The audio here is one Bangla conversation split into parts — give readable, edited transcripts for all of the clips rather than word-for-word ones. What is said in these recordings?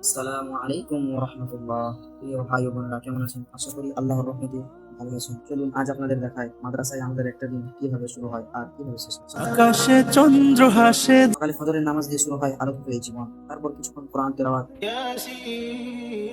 আসসালামু আলাইকুম ওয়া রাহমাতুল্লাহ। প্রিয় ভাই ও বোনেরা, কেমন আছেন? আশা করি আল্লাহর রহমতে ভালো আছেন। চলুন আজ আপনাদের দেখাই মাদ্রাসায় আমাদের একটা দিন কিভাবে শুরু হয় আর কিভাবে শেষ হয়। আকাশে চন্দ্র হাসে। সকালে ফজরের নামাজ দিয়ে শুরু হয় আলোকিত এই জীবন। তারপর কিছুক্ষণ কোরআন তেলাওয়াত, ইয়াসিন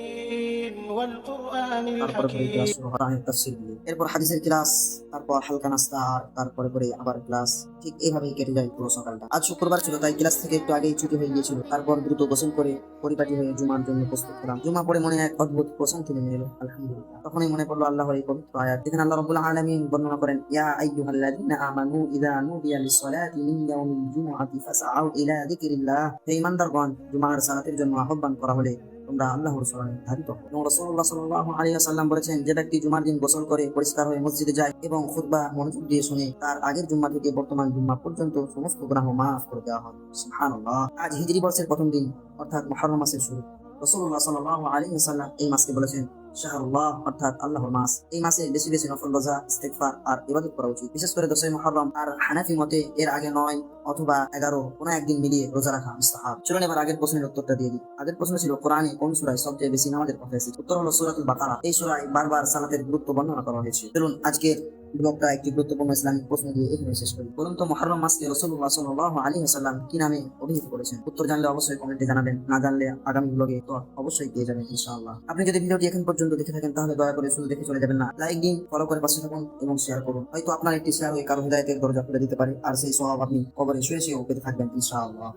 ওয়াল কুরআনিল তারপরে ক্লাস হাকীম। শুরু হয় কোরআনের তাফসীর দিয়ে। এরপর হাদিসের ক্লাস, তারপর হালকা নাস্তা, আর তারপরে আবার ক্লাস। ঠিক এইভাবেই কেটে যায় পুরো সকালটা। আজ শুক্রবার ছিল, তাই ক্লাস থেকে একটু আগেই ছুটি হয়ে গিয়েছিল। তারপর দ্রুত গোসল করে পরিপাটি হয়ে জুমার জন্য প্রস্তুত হলাম। জুমা পড়ে মনে এক অদ্ভুত প্রশান্তি নেমে এলো। আলহামদুলিল্লাহ। তখনই মনে পড়লো আল্লাহর এই পবিত্র আয়াত, যেখানে আল্লাহ রাব্বুল আলামিন বর্ণনা করেন, ইয়া আইয়ুহাল্লাযীনা আমানু ইযা নুদিয়া লিস-সালাতি মিন ইয়াউমিল জুমআতি ফাসআউ ইলা যিকরিল্লাহ। হে ঈমানদারগণ, জুমার সালাতের জন্য আহ্বান করা হলে তোমরা আল্লাহর স্মরণে ধাবিত হও। এবং রাসূলুল্লাহ সাল্লাল্লাহু আলাইহি ওয়াসাল্লাম বলেছেন, যে ব্যক্তি জুমার দিন গোসল করে পরিষ্কার হয়ে মসজিদে যায় এবং খুতবা মনোযোগ দিয়ে শুনে, তার আগের জুম্মা থেকে বর্তমান জুম্মা পর্যন্ত সমস্ত গুনাহ মাফ করে দেওয়া হয়। সুবহানাল্লাহ। আজ হিজরি বর্ষের প্রথম দিন, অর্থাৎ মুহররম মাসের শুরু। রাসূলুল্লাহ সাল্লাল্লাহু আলাইহি ওয়াসাল্লাম এই মাসকে বলেছেন শাহরুল্লাহ, অর্থাৎ আল্লাহর মাস। এই মাসে বেশি বেশি নফল রোজা, ইস্তেগফার আর ইবাদত করা উচিত। বিশেষ করে 10ই মুহররম আর হানাফি মতে এর আগে 9 অথবা 11 কোনো একদিন মিলিয়ে রোজা রাখা মুস্তাহাব। চলুন এবার আগের প্রশ্নের উত্তরটা দিয়ে দিই। আগের প্রশ্ন ছিল, কোরআনে কোন সূরায় সবচেয়ে বেশি নামাজের কথা এসেছে? উত্তর হলো সূরাতুল বাকারা। এই সূরায় বারবার সালাতের গুরুত্ব বর্ণনা করা হয়েছে। চলুন আজকের ব্লগটা একটি গুরুত্বপূর্ণ ইসলামিক প্রশ্ন দিয়ে এখানে শেষ করি। বলুন তো, মুহররম মাসকে রাসূলুল্লাহ সাল্লাল্লাহু আলাইহি ওয়াসাল্লাম কি নামে অভিহিত করেছেন? উত্তর জানলে অবশ্যই কমেন্টে জানাবেন, না জানলে আগামী ব্লগে তো অবশ্যই পেয়ে যাবেন ইনশাআল্লাহ। আপনি যদি ভিডিওটি এখন পর্যন্ত দেখে থাকেন, তাহলে দয়া করে শুধু দেখে চলে যাবেন না, লাইক দিন, ফলো করে পাশে থাকুন এবং শেয়ার করুন। হয়তো আপনার একটি শেয়ার ওই কারো হিদায়াতের দরজা খুলে দিতে পারে, আর সেই সওয়াব আপনি কবরে শুয়ে শুয়েও পেতে থাকবেন ইনশাআল্লাহ।